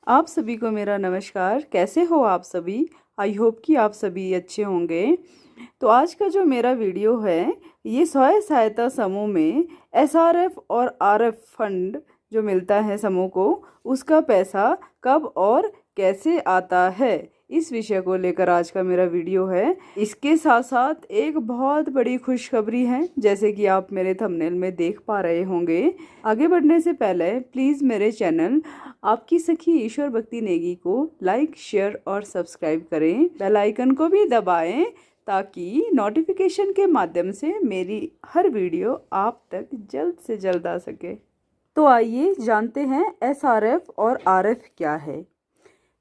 आप सभी को मेरा नमस्कार। कैसे हो आप सभी? आई होप कि आप सभी अच्छे होंगे। तो आज का जो मेरा वीडियो है, ये स्वयं सहायता समूह में एसआरएफ और आरएफ फंड जो मिलता है समूह को, उसका पैसा कब और कैसे आता है, इस विषय को लेकर आज का मेरा वीडियो है। इसके साथ साथ एक बहुत बड़ी खुशखबरी है, जैसे कि आप मेरे थंबनेल में देख पा रहे होंगे। आगे बढ़ने से पहले प्लीज़ मेरे चैनल आपकी सखी ईश्वर भक्ति नेगी को लाइक, शेयर और सब्सक्राइब करें। बेल आइकन को भी दबाएं ताकि नोटिफिकेशन के माध्यम से मेरी हर वीडियो आप तक जल्द से जल्द आ सके। तो आइए जानते हैं एसआरएफ और आरएफ क्या है।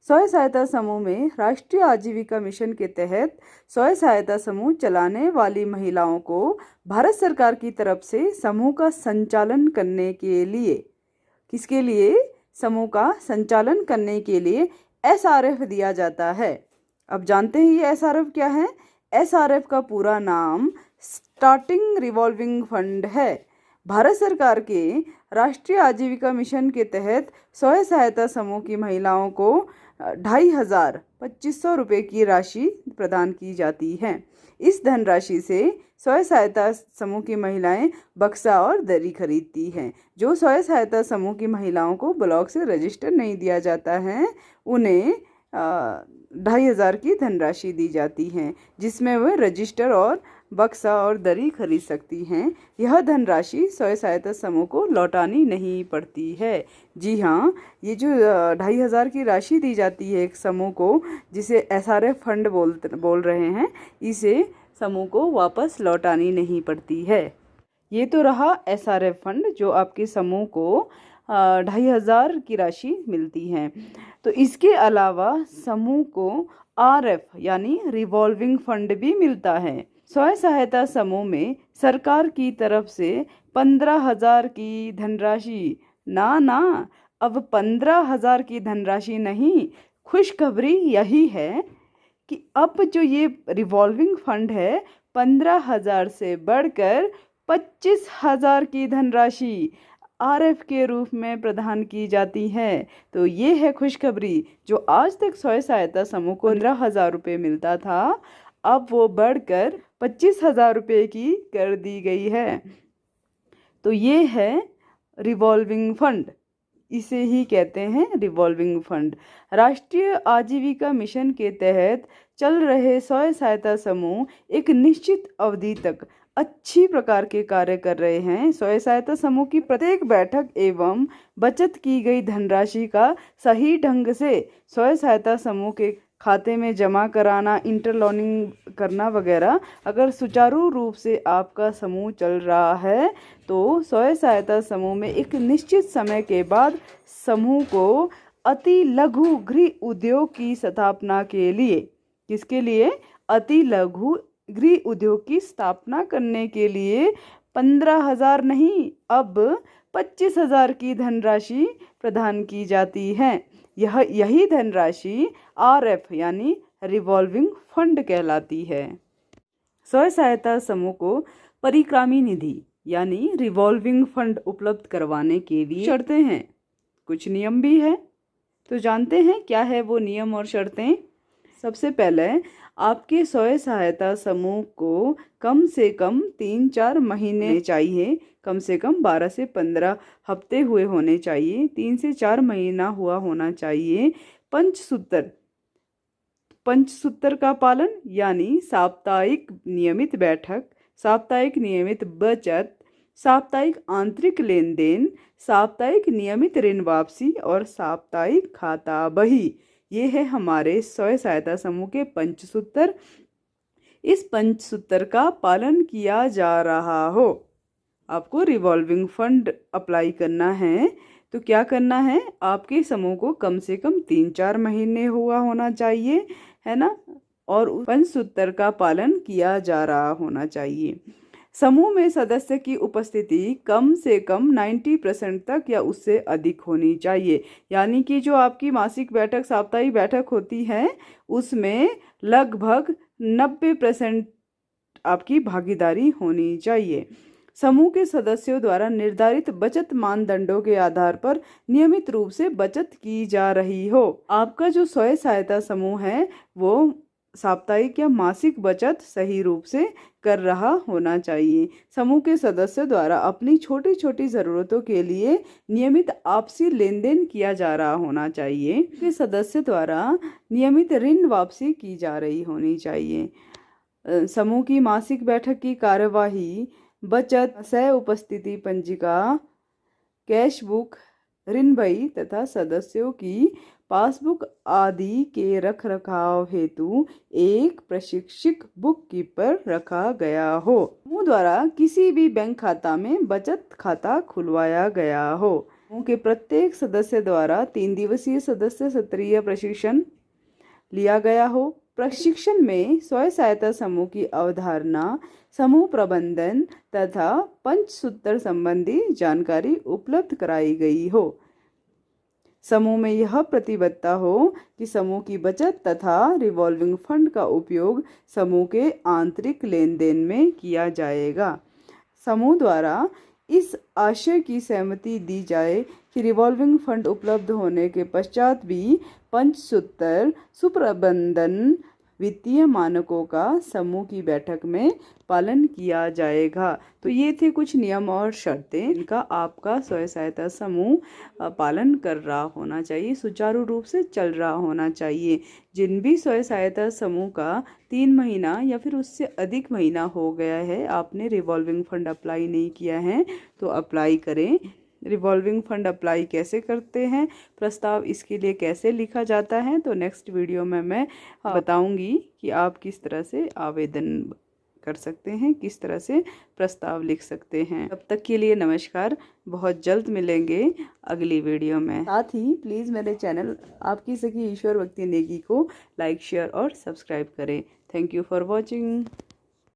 स्वयं सहायता समूह में राष्ट्रीय आजीविका मिशन के तहत स्वयं सहायता समूह चलाने वाली महिलाओं को भारत सरकार की तरफ से समूह का संचालन करने के लिए, किसके लिए? समूह का संचालन करने के लिए एसआरएफ दिया जाता है। अब जानते हैं ये एसआरएफ क्या है। एसआरएफ का पूरा नाम स्टार्टिंग रिवॉल्विंग फंड है। भारत सरकार के राष्ट्रीय आजीविका मिशन के तहत स्वयं सहायता समूह की महिलाओं को 2500 रुपये की राशि प्रदान की जाती है। इस धनराशि से स्वयं सहायता समूह की महिलाएं बक्सा और दरी खरीदती हैं। जो स्वयं सहायता समूह की महिलाओं को ब्लॉक से रजिस्टर नहीं दिया जाता है, उन्हें 2500 की धनराशि दी जाती है, जिसमें वे रजिस्टर और बक्सा और दरी खरीद सकती हैं। यह धनराशि स्वयं सहायता समूह को लौटानी नहीं पड़ती है। जी हाँ, ये जो 2500 की राशि दी जाती है एक समूह को, जिसे एसआरएफ फंड बोल रहे हैं, इसे समूह को वापस लौटानी नहीं पड़ती है। ये तो रहा एसआरएफ फंड जो आपके समूह को 2500 की राशि मिलती है। तो इसके अलावा समूह को आरएफ यानी रिवॉल्विंग फंड भी मिलता है। स्वयं सहायता समूह में सरकार की तरफ से 15,000 की धनराशि, ना अब 15,000 की धनराशि नहीं, खुशखबरी यही है कि अब जो ये रिवॉल्विंग फंड है, 15,000 से बढ़कर 25,000 की धनराशि आरएफ के रूप में प्रदान की जाती है। तो ये है खुशखबरी। जो आज तक स्वयं सहायता समूह को 15,000 रुपये मिलता था, अब वो बढ़कर 25,000 रुपये की कर दी गई है। तो ये है रिवॉल्विंग फंड, इसे ही कहते हैं रिवॉल्विंग फंड। राष्ट्रीय आजीविका मिशन के तहत चल रहे स्वयं सहायता समूह एक निश्चित अवधि तक अच्छी प्रकार के कार्य कर रहे हैं। स्वयं सहायता समूह की प्रत्येक बैठक एवं बचत की गई धनराशि का सही ढंग से स्वयं सहायता समूह के खाते में जमा कराना, इंटरलॉनिंग करना वगैरह, अगर सुचारू रूप से आपका समूह चल रहा है तो स्वयं सहायता समूह में एक निश्चित समय के बाद समूह को अति लघु गृह उद्योग की स्थापना के लिए, किसके लिए? अति लघु गृह उद्योग की स्थापना करने के लिए 15,000 नहीं, अब 25,000 की धनराशि प्रदान की जाती है। यही धनराशि आरएफ यानी रिवॉल्विंग फंड कहलाती है। स्वयं सहायता समूह को परिक्रामी निधि यानी रिवॉल्विंग फंड उपलब्ध करवाने के लिए शर्तें हैं, कुछ नियम भी है। तो जानते हैं क्या है वो नियम और शर्तें। सबसे पहले आपके स्वयं सहायता समूह को कम से कम 3-4 महीने चाहिए, कम से कम 12 से 15 हफ्ते हुए होने चाहिए, 3 से 4 महीना हुआ होना चाहिए। पंचसूत्र का पालन यानी साप्ताहिक नियमित बैठक, साप्ताहिक नियमित बचत, साप्ताहिक आंतरिक लेन देन, साप्ताहिक नियमित ऋण वापसी और साप्ताहिक खाता बही। ये है हमारे स्वयं सहायता समूह के पंचसूत्र। इस पंचसूत्र का पालन किया जा रहा हो, आपको रिवॉल्विंग फंड अप्लाई करना है तो क्या करना है? आपके समूह को कम से कम 3-4 महीने हुआ होना चाहिए, है ना, और पंचसूत्र का पालन किया जा रहा होना चाहिए। समूह में सदस्य की उपस्थिति कम से कम 90% तक या उससे अधिक होनी चाहिए। यानी कि जो आपकी मासिक बैठक, साप्ताहिक बैठक होती है, उसमें लगभग 90% आपकी भागीदारी होनी चाहिए। समूह के सदस्यों द्वारा निर्धारित बचत मानदंडों के आधार पर नियमित रूप से बचत की जा रही हो। आपका जो स्वयं सहायता समूह है वो साप्ताहिक या मासिक बचत सही रूप से कर रहा होना चाहिए। समूह के सदस्यों द्वारा अपनी छोटी छोटी ज़रूरतों के लिए नियमित आपसी लेन देन किया जा रहा होना चाहिए। के सदस्य द्वारा नियमित ऋण वापसी की जा रही होनी चाहिए। समूह की मासिक बैठक की कार्यवाही बचत, सह उपस्थिति पंजिका, कैश बुक, ऋण बही तथा सदस्यों की पासबुक आदि के रख रखाव हेतु एक प्रशिक्षित बुक कीपर रखा गया हो। समूह द्वारा किसी भी बैंक खाता में बचत खाता खुलवाया गया हो। समूह के प्रत्येक सदस्य द्वारा 3 दिवसीय सदस्य सत्रीय प्रशिक्षण लिया गया हो। प्रशिक्षण में स्वयं सहायता समूह की अवधारणा, समूह प्रबंधन तथा पंचसूत्र संबंधी जानकारी उपलब्ध कराई गई हो। समूह में यह प्रतिबद्धता हो कि समूह की बचत तथा रिवॉल्विंग फंड का उपयोग समूह के आंतरिक लेन देन में किया जाएगा। समूह द्वारा इस आशय की सहमति दी जाए कि रिवॉल्विंग फंड उपलब्ध होने के पश्चात भी पंचसूत्र सुप्रबंधन वित्तीय मानकों का समूह की बैठक में पालन किया जाएगा। तो ये थे कुछ नियम और शर्तें जिनका आपका स्वयं सहायता समूह पालन कर रहा होना चाहिए, सुचारू रूप से चल रहा होना चाहिए। जिन भी स्वयं सहायता समूह का 3 महीना या फिर उससे अधिक महीना हो गया है, आपने रिवॉल्विंग फंड अप्लाई नहीं किया है तो अप्लाई करें। रिवॉल्विंग फंड अप्लाई कैसे करते हैं, प्रस्ताव इसके लिए कैसे लिखा जाता है, तो नेक्स्ट वीडियो में मैं बताऊंगी कि आप किस तरह से आवेदन कर सकते हैं, किस तरह से प्रस्ताव लिख सकते हैं। तब तक के लिए नमस्कार, बहुत जल्द मिलेंगे अगली वीडियो में। साथ ही प्लीज़ मेरे चैनल आपकी सखी ईश्वर भक्ति नेगी को लाइक, शेयर और सब्सक्राइब करें। Thank you for watching.